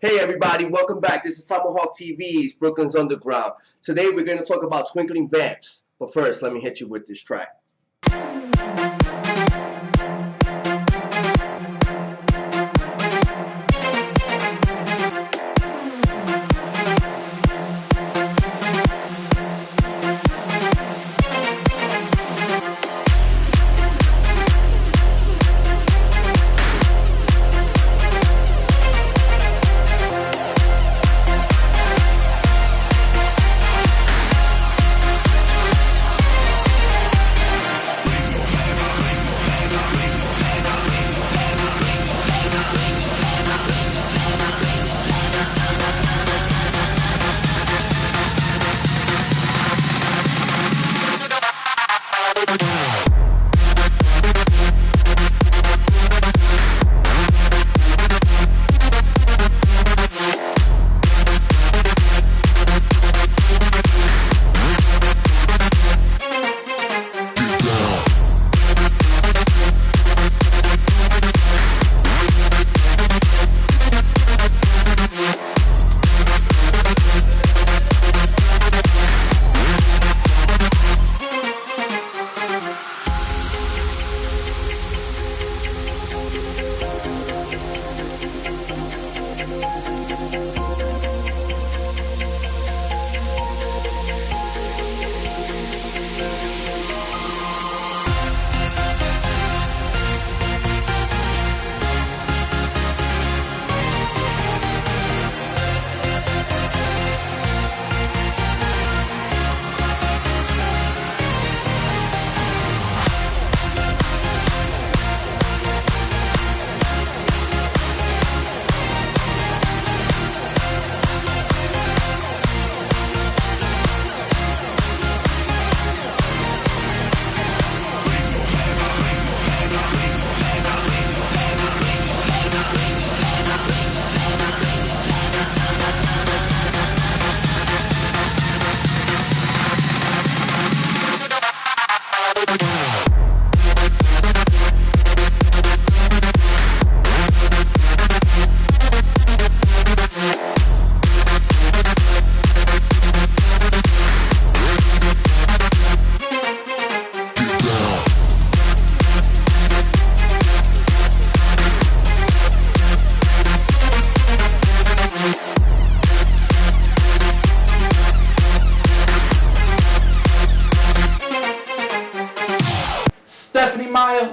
Hey everybody, welcome back. This is Tomahawk TV's Brooklyn's Underground. Today we're going to talk about Twinkling Vamps. But first, let me hit you with this track.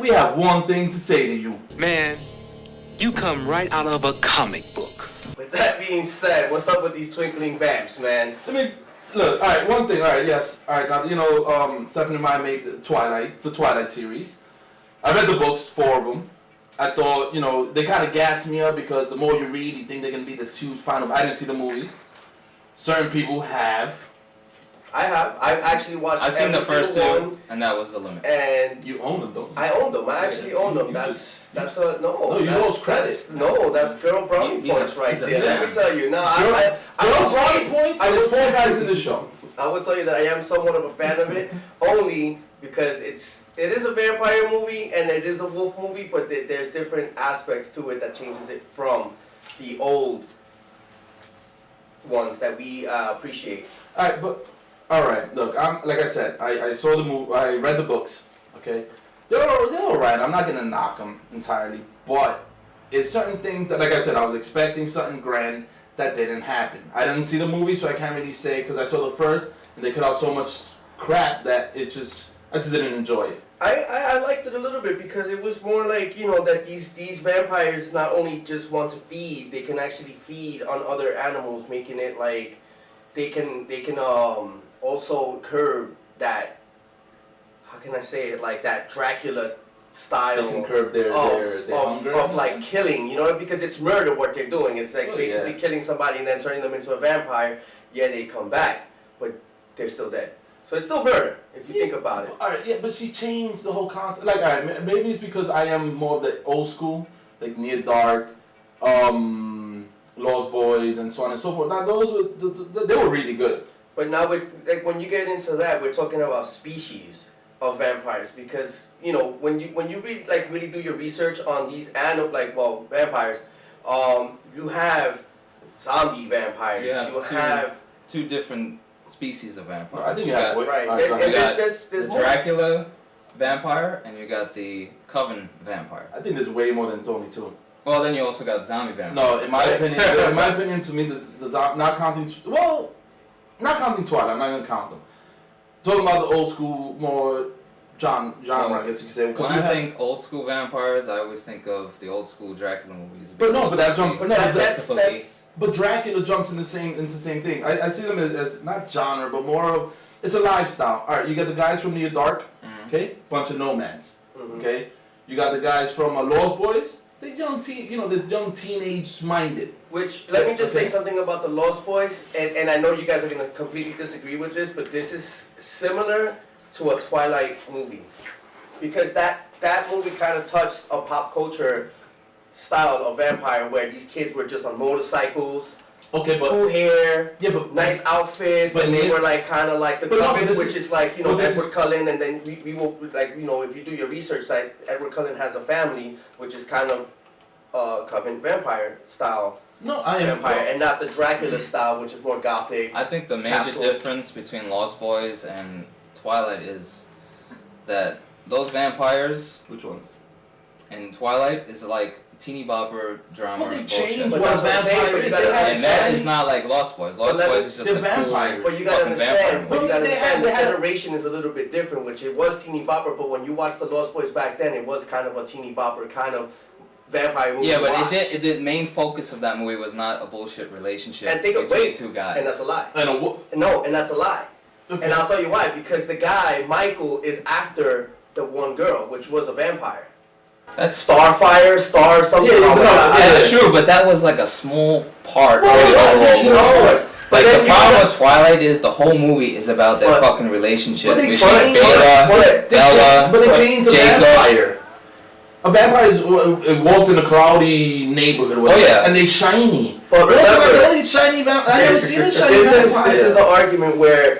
We have one thing to say to you. Man, you come right out of a comic book. With that being said, what's up with these Twinkling Vamps, man? Let me look. All right, one thing. All right, yes. All right, now Stephanie Meyer made the Twilight series. I read the books, 4 of them. I thought, they kind of gassed me up because the more you read, you think they're gonna be this huge fan of. I didn't see the movies. Certain people have. I have. I've actually watched. I've seen the first 2, one, and that was the limit. And You own them, though. I own them. I actually own them. That's a no. No, you lost credit. That's girl brownie points right there. Let me tell you. No, Girl brownie points. I There's will 4 guys in the show. I will tell you that I am somewhat of a fan of it, only because it is a vampire movie and it is a wolf movie, but there's different aspects to it that changes it from the old ones that we appreciate. All right. Look, like I said, I saw the movie. I read the books. Okay, they're all right. I'm not gonna knock them entirely, but it's certain things that, like I said, I was expecting something grand that didn't happen. I didn't see the movie, so I can't really say because I saw the first, and they cut out so much crap that I just didn't enjoy it. I liked it a little bit because it was more like, that these vampires not only just want to feed, they can actually feed on other animals, making it like they can also curb that, how can I say it, like that Dracula style They can curb their hunger of like killing, because it's murder what they're doing. It's like basically killing somebody and then turning them into a vampire. Yeah, they come back, but they're still dead. So it's still murder, if you think about it. All right, yeah, but she changed the whole concept. Like, all right, maybe it's because I am more of the old school, like Near Dark, Lost Boys, and so on and so forth. Now, those were, they were really good. But now, when you get into that, we're talking about species of vampires, because when you really do your research on these vampires, you have zombie vampires. Yeah, You have two different species of vampires. I think you have right. Alright, go ahead. You got there's the more. Dracula vampire, and you got the Coven vampire. I think there's way more than only two. Well, then you also got zombie vampire. No, in my opinion, to me, not counting Twilight. I'm not gonna count them. Talking about the old school, more genre, I guess you could say. When I think old school vampires, I always think of the old school Dracula movies. But no, but that jumps. No, That's but Dracula jumps into the same thing. I see them as not genre, but more of it's a lifestyle. All right, you got the guys from Near Dark, okay, bunch of nomads, okay. You got the guys from Lost Boys. They're young teenage minded. Which, let me just say something about the Lost Boys, and I know you guys are going to completely disagree with this, but this is similar to a Twilight movie. Because that movie kind of touched a pop culture style of vampire where these kids were just on motorcycles, Okay, but cool hair, yeah, but nice outfits, but and they were like kind of like the Coven, which is like, Edward Cullen, and then we will, like, if you do your research, like Edward Cullen has a family, which is kind of Coven vampire style vampire, and not the Dracula style, which is more gothic. I think the major difference between Lost Boys and Twilight is that those vampires, which ones? in Twilight, is like teeny bopper drama Well, they bullshit. changed But what that's what I'm saying, but vampires you gotta And that is not like Lost Boys. Lost Boys is just they're a vampires. cool But you gotta fucking vampire understand, movie. the generation is a little bit different, which it was teeny bopper, but when you watch the Lost Boys back then, it was kind of a teeny bopper kind of vampire movie. Yeah, but the main focus of that movie was not a bullshit relationship And think of between wait, two guys. and that's a lie. And No, and that's a lie. okay. And I'll tell you why, because the guy, Michael, is after the one girl, which was a vampire. That's Starfire, something. Yeah, That's true, but that was like a small part Well, of the overall movie. of course. But Like then the you problem gotta- with Twilight is the whole movie is about their fucking relationship. But they We changed- see Beta, Bella, But they changed the Jacob. vampire. A vampire is walked in a cloudy neighborhood. Whatever, yeah. and they shiny. But Remember, remember, the only shiny vampire. I never seen a shiny this vampire. is the argument where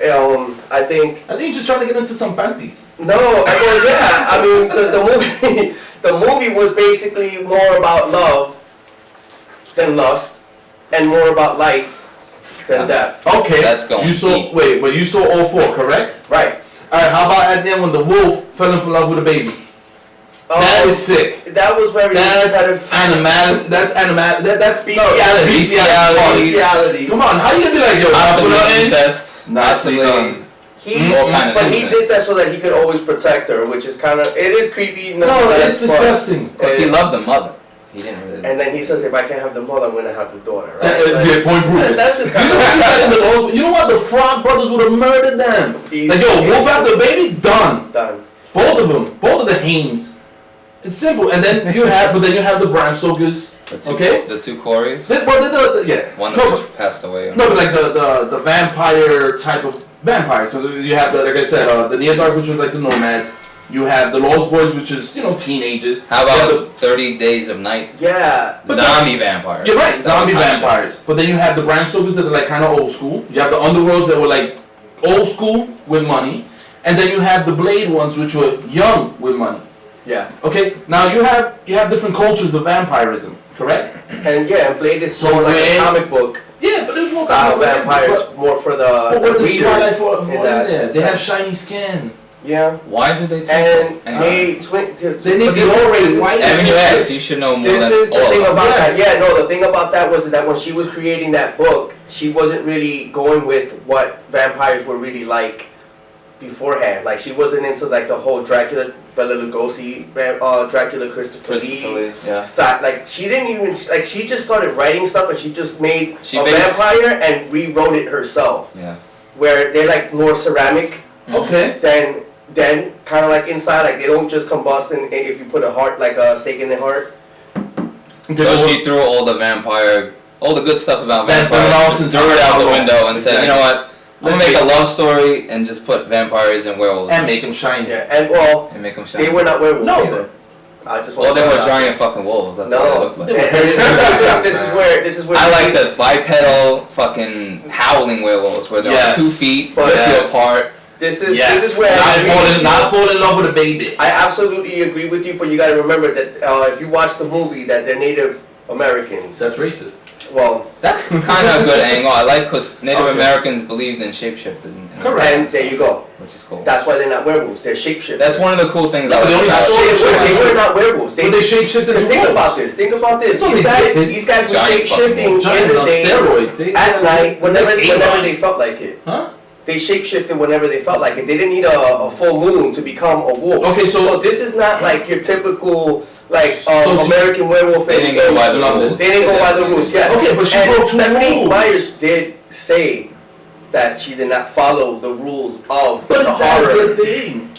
I think. I think you're just trying to get into some panties. No, well, yeah. I mean, the movie, the movie was basically more about love than lust, and more about life than death. Okay. That's going You saw deep. wait, but you saw all four, correct? Right. All right. How about at the end when the wolf fell in love with a baby? That is sick. That was very. That's animal. That's animal. That's Bestiality. bestiality. Come on, how you gonna be like yo? possibly incest, Nicely possibly. done. But he did that so that he could always protect her, which is kind of, it is creepy. No, it's disgusting. Because he loved the mother. He didn't really. And then he says, if I can't have the mother, I'm gonna have the daughter, right? Yeah, point proven. That's just You kind don't see that in of the Lost. You know what? The Frog Brothers would have murdered them. Like yo, wolf after a baby, done. done. Both of them, both of the Hames. It's simple. And then you have the Bram Stokers. The two Corys. Yeah. One of which passed away. No, but like the vampire type of vampire. So you have like I said, the Near Dark, which was like the nomads. You have the Lost Boys, which is teenagers. How about 30 Days of Night? Yeah. Zombie vampires. You're right, zombie vampires. But then you have the Bram Stokers that are like kind of old school. You have the Underworlds that were like old school with money, and then you have the Blade ones, which were young with money. Yeah. Okay. Now you have different cultures of vampirism, correct? And Blade is So more like a when- comic book Yeah, but there's more style vampires, more for the But what is Twilight readers. for in that there? They sense. have shiny skin. Yeah. Why do they take And anyway. They need to be already white. Evan, you asked. You should know more This than is the all thing of us. about Yes. that. Yeah, no, the thing about that was that when she was creating that book, she wasn't really going with what vampires were really like beforehand. Like, she wasn't into like the whole Dracula, Bela Lugosi, Dracula, Christopher Lee. Yeah. Style. Like, she didn't even, like, she just started writing stuff and she just made She a based- vampire and rewrote it herself. Yeah. Where they're like more ceramic Okay. than kind of like inside, like they don't just combust if you put a heart, like a stake in the heart. So she threw all the good stuff about That's been vampires, lost since threw it out the how long? window and said, you know what? I'm gonna Let's make a make- love story and just put vampires and werewolves And make them shiny. Yeah, and well, and make them they shine. were not werewolves No. either. I just Well, want they to were point out. giant fucking wolves. That's what they No, looked like. and this is where I like the bipedal fucking howling werewolves where they're Yes. on 2 feet, But rip you yes. apart. This is where not fall in love with a baby. I absolutely agree with you, but you got to remember that if you watch the movie, that they're Native Americans. That's racist. Well, That's kind of a good angle. I like because Native Americans believed in shapeshifting. Correct. and there you go. Which is cool. That's why they're not werewolves. They're shapeshifters. That's one of the cool things No, I they like only about shapeshift. They were not werewolves. But they shapeshifted as Think wolves. about this. Think about this. That's what they did. These guys were Giant shape-shifting in Giant the on day, steroids. They- at night, whenever A-Rod. they felt like it. Huh? They shape-shifted whenever they felt like it. They didn't need a full moon to become a wolf. Okay, so this is not like your typical So she- American werewolf. They didn't go by the rules. They didn't go by the rules. Yes. Okay, but she And broke two Stephanie rules. Myers did say that she did not follow the rules of But the is that a horror. good thing?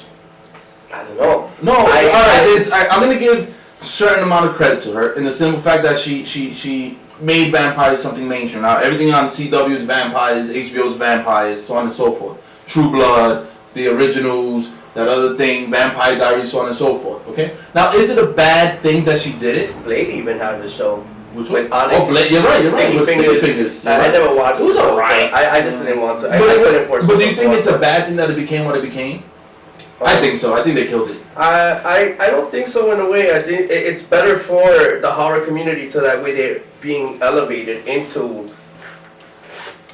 I don't know. No, I'm gonna give a certain amount of credit to her in the simple fact that she made vampires something mainstream. Now everything on CW's vampires, HBO's vampires, so on and so forth. True Blood, the originals, that other thing, Vampire Diaries, so on and so forth. Okay. Now, is it a bad thing that she did it? Blade even had a show. Which one? With Onyx. Oh, Blade. You're right. Sticky With Fingers. Sticky Fingers. I never watched It was the show, alright. but I just didn't want to. I couldn't force But do you myself think to it's a watch bad thing that it became what it became? it. I think so. I think they killed it. I don't think so in a way. I think it's better for the horror community so that way they're being elevated into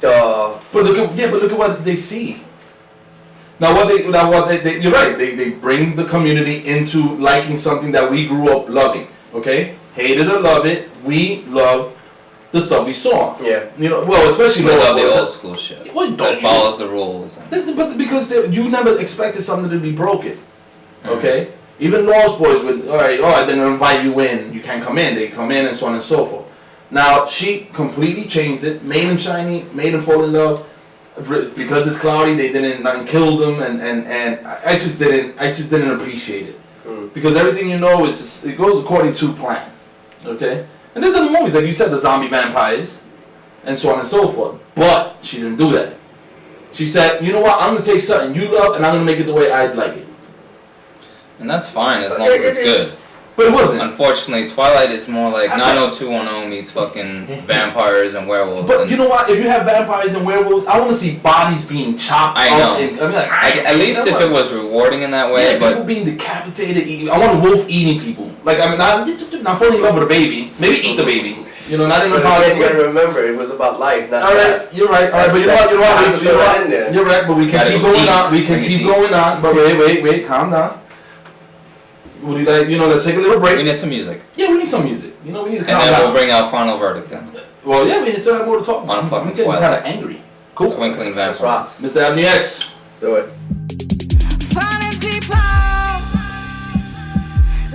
the. But look at what they see. Now what they you're right. They bring the community into liking something that we grew up loving. Okay, hate it or love it, we love the stuff we saw. Yeah. You know, well, especially We Lord love the Boys. old school shit. Well, don't That you? follows the rules. But because you never expected something to be broken. Okay? Even Lost Boys would, alright, I didn't invite you in, you can't come in, they come in and so on and so forth. Now, she completely changed it, made him shiny, made him fall in love. Because it's cloudy, they didn't nothing killed him, and I just didn't appreciate it. Because everything you know is just, it goes according to plan. Okay? And there's other movies, like you said, the zombie vampires, and so on and so forth. But she didn't do that. She said, you know what, I'm gonna take something you love and I'm gonna make it the way I'd like it. And that's fine as long as it's good. But it wasn't. Unfortunately, Twilight is more like 90210 meets fucking vampires and werewolves. But and you know what? If you have vampires and werewolves, I want to see bodies being chopped I up. know. And, I mean, at least if it was rewarding in that way, yeah, but people being decapitated. I want a wolf eating people. Like, I mean, not falling in love with a baby. Maybe eat the baby. You know, not in a But again, you gotta remember, it was about life, not Alright, death. you're right. Alright, but you know what? You're right, but we can Gotta keep go going deep. on. We can Bring it keep deep. going on. But wait, calm down. Would you like, let's take a little break. we need some music. Yeah, we need some music. We need to And calm then down. we'll bring our final verdict then. Well, yeah, we still have more to talk about. On fucking I'm getting Twilight. kind of angry. Cool. Twinkling Vamps. That's rock. Mr. Avenue X. Do it. Funny people,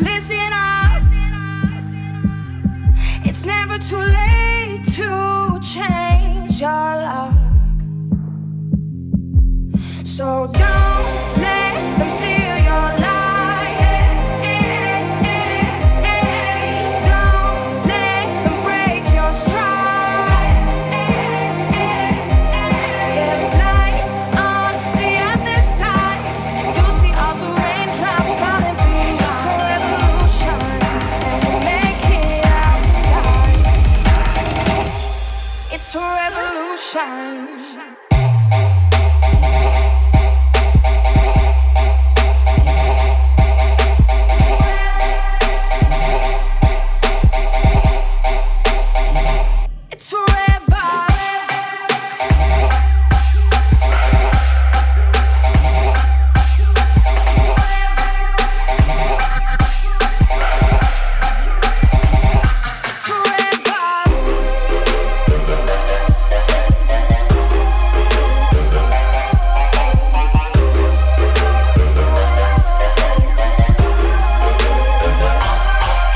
listen up. It's never too late to change your luck. So don't let them steal your life. Don't let them break your stride. There is light on the other side, and you'll see all the raindrops falling through. It's a revolution, and we'll make it out tonight. It's a revolution. It's a rebel. It's a rebel.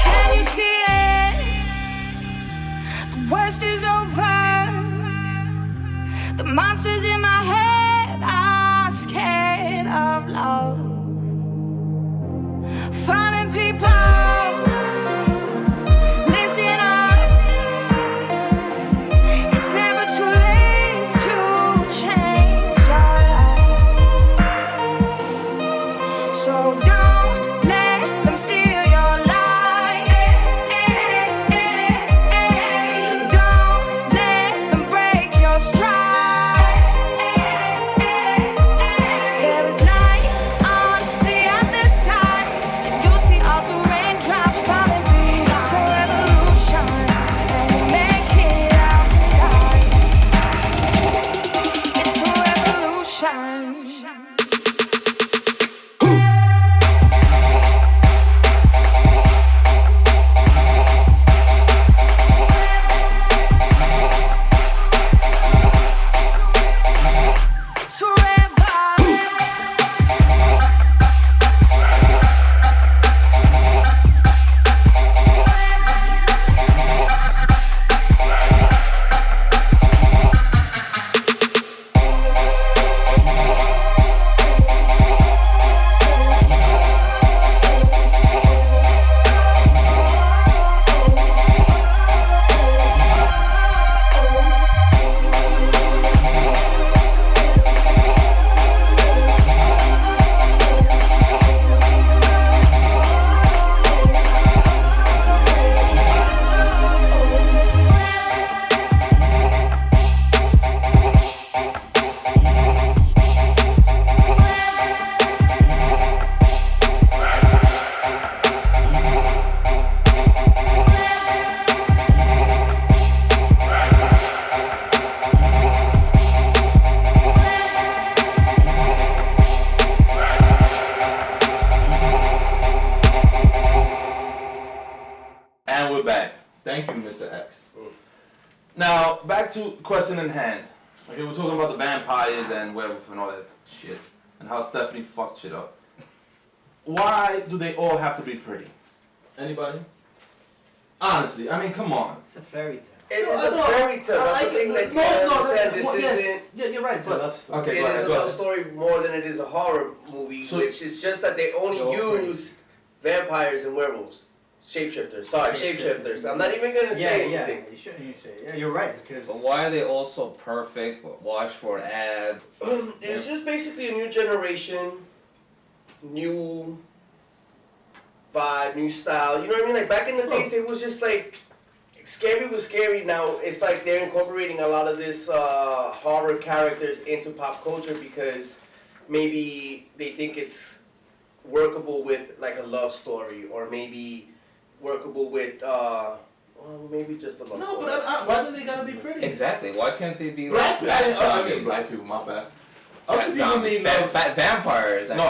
Can you see it? The worst is over. The monsters in my head are scared of love. Fallen people, listen up. It's never too late to change your life. So don't let them steal your life. Don't let them break your stride. There is light on sex. Now, back to question in hand. Okay, we're talking about the vampires and werewolf and all that shit. And how Stephanie fucked shit up. Why do they all have to be pretty? Anybody? Honestly, I mean, come on. It's a fairy tale. It is a fairy tale. That's the thing that you understand. This isn't. Yeah, you're right. It's a love story. Okay, It go is ahead, a go love ahead. story more than it is a horror movie, So- which is just that they only use vampires and werewolves. Shapeshifters. Sorry, shapeshifters. I'm not even gonna say anything. You shouldn't even say it. Yeah, you're right, because But why are they all so perfect? Washboard ab. It's just basically a new generation, new vibe, new style. You know what I mean? Like back in the days, it was just like scary was scary. Now it's like they're incorporating a lot of this horror characters into pop culture because maybe they think it's workable with like a love story, or maybe workable with well, maybe just a love No, story. but why do they gotta be pretty? Exactly. Why can't they be Black like people. fat I zombies? mean, black people. My bad. Fat Other people zombies. need Fat vampires. No, no.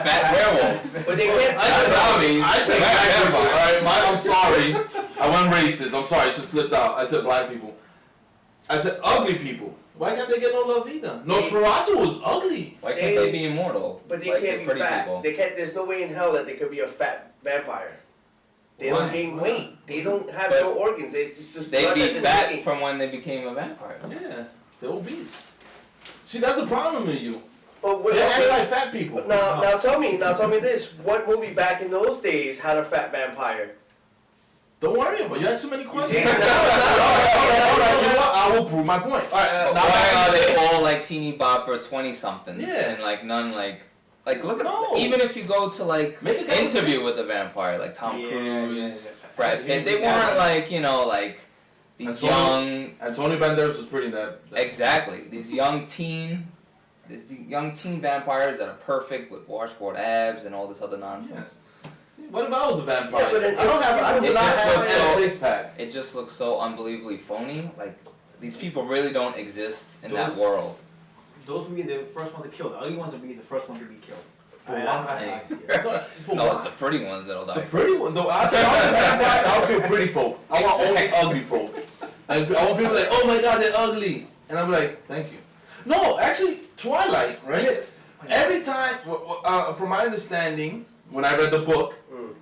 Fat werewolves. But they can't. I said zombies. I said Black black people. vampires. All right, I'm sorry. I went racist. I'm sorry. It just slipped out. I said black people. I said ugly people. Why can't they get no love either? Nosferatu was ugly. Why can't they be immortal? But they like can't the be pretty fat. people. They can't. There's no way in hell that they could be a fat vampire. They Why? don't gain weight. They don't have But no organs. It's just They'd blood be that's in fat the veins. from when they became a vampire. Yeah, they're obese. See, that's the problem with you. But what, They're okay, anti-fat people. now tell me this. What movie back in those days had a fat vampire? Don't worry about it. You ask too many questions. see, all now- right, you know what? I will prove my point. All right, But now why are they all like teeny bopper 20-somethings? Yeah. And like none like look at No. even if you go to like Make a guy Interview with the Vampire, like Tom Yeah, Cruise, yeah. Brad Pitt, they Yeah. weren't like, you know, like these Antonio- young Antonio Banderas was pretty that. exactly. These young teen vampires that are perfect with washboard abs and all this other nonsense. See, what if I was a vampire? Yeah, but I don't have. I do it not just have looks a so- six pack. It just looks so unbelievably phony. Like these people really don't exist in that Those- world. those would be the first one to kill. The ugly ones would be the first one to be killed. But I why? see it. No, it's the pretty ones that'll The die. pretty one, though. I'll kill pretty folk. I want only ugly folk. And I want people like, oh my god, they're ugly. And I'm like, thank you. No, actually, Twilight, right? Every time, from my understanding, when I read the book,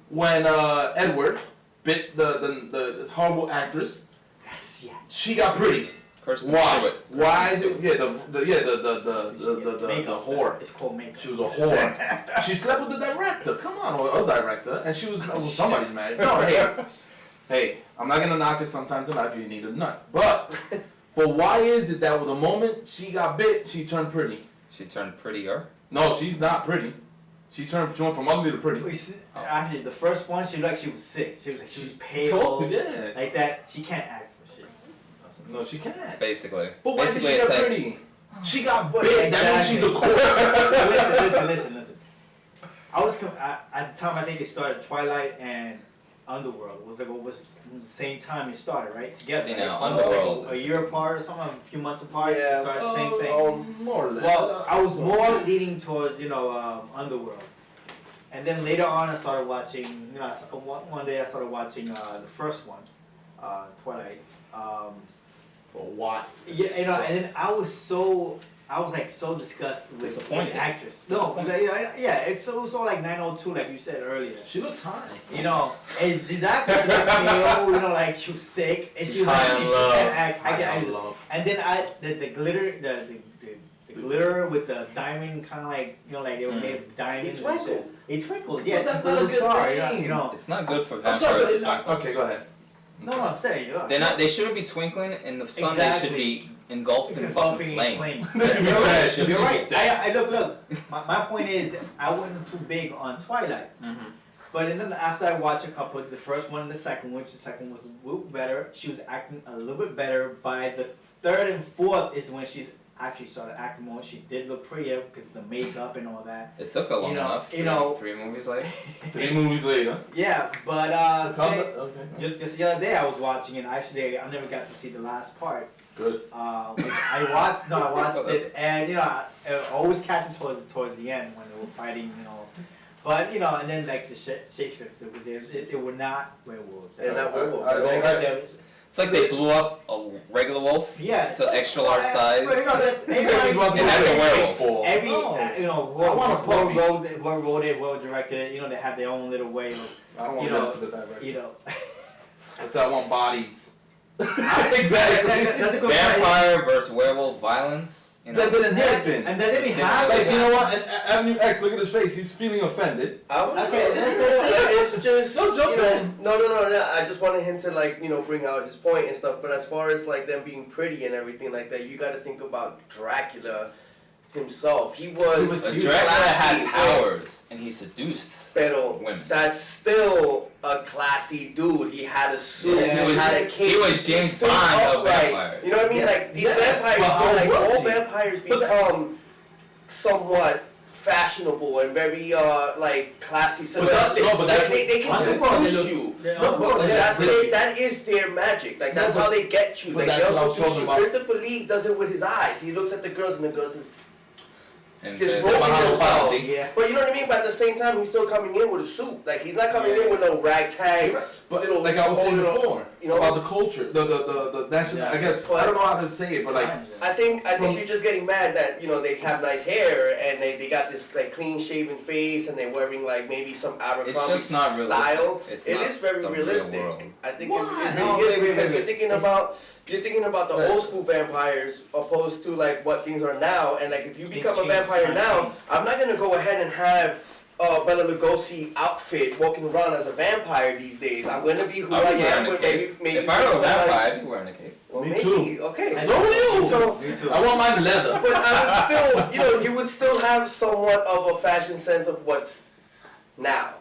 when Edward bit the horrible actress, Yes. she got pretty. Kirsten Why? Stewart. Why? The Makeup. whore. It's called makeup. She was a whore. She slept with the director. Come on, or a director, and she was somebody's married. No, hey, I'm not gonna knock it. Sometimes in life you need a nut, but why is it that with the moment she got bit, she turned pretty? She turned prettier. No, she's not pretty. She went from ugly to pretty. Actually, the first one, she looked like she was sick. She was pale. Told you, yeah. Like that. She can't act for shit. No, she can't. Basically. But why did Basically, she get it's like, pretty? She got But bit. That means she's a exactly. corpse. Listen. I was at the time. I think it started Twilight and Underworld. Was the same time it started, right? Together. You know, right? Underworld Like a is- year apart or something, a few months apart. Yeah. It started the same thing. More or less. Well, I was more leaning towards Underworld, and then later on I started watching. One day I started watching the first one, Twilight. For what? Yeah, and then I was so disgusted with Disappointed. the actress. No, it was so like 902, like you said earlier. She looks high. And exactly, she looked pale, like she was sick, and She's she was high like, on she love. can't act. I love. And then the glitter, the glitter with the diamond, kind of like like they were made of diamonds. They twinkled. They twinkled. Yeah, that's it's not a little good star, thing. It's not good for I'm vampires sorry. to twinkle. Okay, go ahead. No, I'm saying They shouldn't be twinkling in the sun. Exactly. They should be engulfed in fucking flame. You're right. Should You're be. right. I look. My point is, that I wasn't too big on Twilight. But then after I watched a couple, the first one and the second one, which the second was a little better, she was acting a little bit better. By the third and fourth is when she actually started acting more. She did look prettier because of the makeup and all that. It took a long enough. Three movies later. 3 movies later. Yeah, but Okay. just the other day I was watching it. Actually, I never got to see the last part. Good. Which I watched it, and I always catch it towards the end when they were fighting, But and then like the shapeshifter, they were not werewolves. They're not werewolves. I It's like they blew up a regular wolf Yeah. to extra large size. But, you know, that's, Maybe everybody- he wants to And that's a make werewolf. baseball. Every, No. you know, I want a puppy. whoever wrote it, whoever directed it, you know, they have their own little way of, I don't want you to know, go to the director. you know. So I want bodies. Exactly. That's a good Vampire versus werewolf violence. You know, That didn't happen. And that didn't Yeah. happen. Like, you know what? And Avenue X, look at his face. He's feeling offended. Okay, It's just Don't jump you know, in. no. I just wanted him to like bring out his point and stuff. But as far as like them being pretty and everything like that, you got to think about Dracula himself. He was a He was Dracula classy, had powers, and he seduced pero women. that's still a classy dude. He had a suit. Yeah, he had a he cape. was James stood Bond of upright. vampires. You know what I mean? Like these Yes, vampires, but how like was all he? vampires But become somewhat fashionable and very like classy. But that's- seductive. no, but that's they can what- seduce you. No, but That is their magic. Like that's No, but- how they get you. but Like they that's what I was also seduce talking you. about. Christopher Lee does it with his eyes. He looks at the girls and the girls is And just there's rolling Tomahawk himself. TV. Yeah. But you know what I mean? But at the same time, he's still coming in with a suit. Like he's not coming in with no ragtag. But little like I was saying little- before, you know, about the culture, the national. Yeah. I guess I don't know how to say it, but like I think From- you're just getting mad that they have nice hair and they got this like clean shaven face and they're wearing like maybe some Abercrombie It's just not realistic. style. It's It not is very the real realistic. world. I think Why? it No, really is wait, because wait. you're thinking about the Right. old school vampires opposed to like what things are now. And like if you become a change, vampire times now, change. I'm not gonna go ahead and have Bela Lugosi outfit walking around as a vampire these days. I'm gonna be who I I'll be am, wearing a but cape. maybe If I were a somebody- vampire, I'd be wearing a cape. well, Me maybe. too. Okay. So would you. So, Me too. I want mine leather. but I would still, you would still have somewhat of a fashion sense of what's now,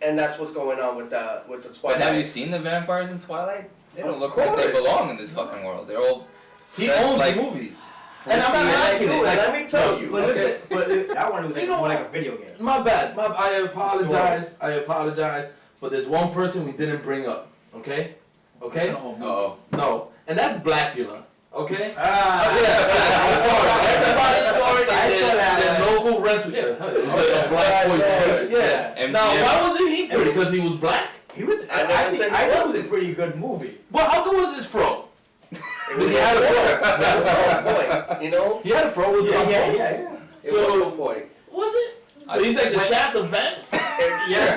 and that's what's going on with the But Twilight. have you seen the vampires in Twilight? They don't Of look like they course. belong in this fucking world. They're all He That's owns like- the movies. And I'm See, not and I liking do, it. and Like, let me tell you. But Okay. that one was You know more like what? a video game. my bad. I apologize. I apologize. But there's one person we didn't bring up. Okay? Okay? oh. No. And that's Blackula. Okay? Ah, I'm sorry. Everybody saw it. I saw that The one. local rental. Yeah, it's a black boy t-shirt. Yeah. MGM. Now, why wasn't he pretty? Because he was black? He was. I never said he I thought it was wasn't. a pretty good movie. Well, how good was his fro? It was He had a fro. He had a point, you know. He had a fro. Was it on fro? Yeah. It So- was a point. Was it? So he's like the shaft of vamps? Yeah,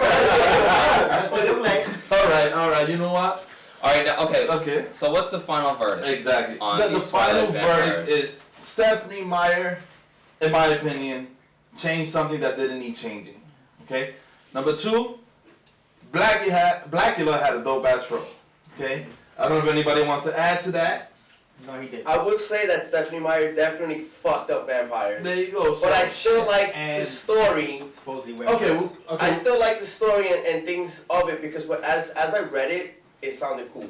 that's what it looked like. All right. You know what? All right, now, okay. Okay. So what's the final verdict? Exactly. On The these final Twilight verdict vampires. is Stephanie Meyer, in my opinion, changed something that didn't need changing. Okay. Number 2, Blackula had a dope ass fro. Okay. I don't know if anybody wants to add to that. No, he did. I would say that Stephanie Meyer definitely fucked up vampires, There you go. So, but I still like the And- story. Supposedly. Okay. Okay. I still like the story and things of it because as I read it, it sounded cool.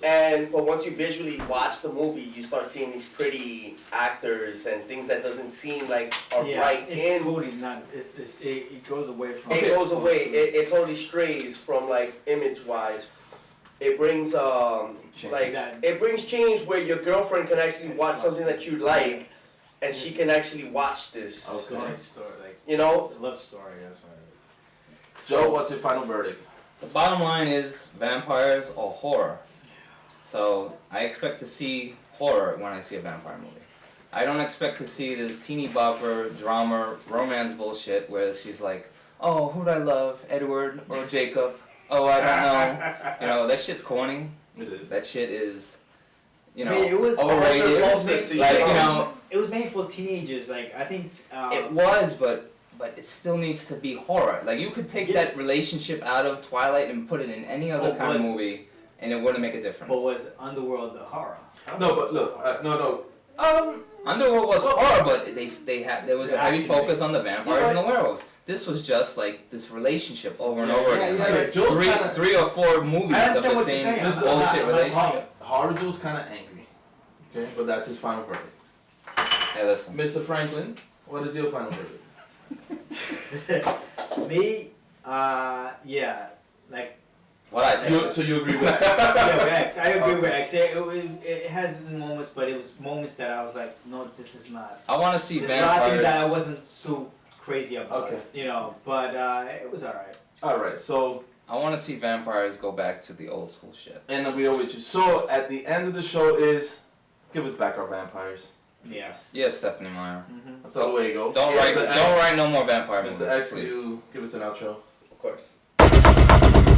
But once you visually watch the movie, you start seeing these pretty actors and things that doesn't seem like are right it's in. totally not. It goes away from. It goes away. It totally strays from like image wise. It brings Change. like That- it brings change where your girlfriend can actually watch something that you like, and she can actually watch this. Okay. Story, like You know. love story. That's what it is. Joe, what's your final verdict? The bottom line is vampires or horror. So I expect to see horror when I see a vampire movie. I don't expect to see this teeny bopper drama romance bullshit where she's like, oh, who'd I love, Edward or Jacob? Oh, I don't know. You know, that shit's corny. It is. That shit is, you know, I mean, it was overrated. repulsive to you. Like, you know, It was made for teenagers. Like I think. it was, but it still needs to be horror. Like you could take Yeah. that relationship out of Twilight and put it in any other But kind of was- movie, and it wouldn't make a difference. But was Underworld the horror? No, but look. No. Underworld was horror, but there was a The heavy action focus thing. on the vampires Yeah, and the werewolves. This was just like this relationship over and over again. yeah, Like Joe's kinda- 3 or 4 movies I of understand the what you're same saying. This is bullshit a relationship. Horrorjo's kind of angry. Okay, but that's his final verdict. Hey, listen. Mr. Franklin, what is your final verdict? Me, yeah, like What I said. So you agree with that? yeah, with X. I agree with Okay. X. It has moments, but it was moments that I was like, no, this is not. I want to see There's a lot of things that I vampires. wasn't so crazy about. Okay. You know, but it was alright. All right. So I want to see vampires go back to the old school shit. And we are with you. So at the end of the show is, give us back our vampires. Yes. Yes, Stephanie Meyer. That's all the way it goes. Don't write no more vampire movies, Mr. X, please. you give us an outro. Of course.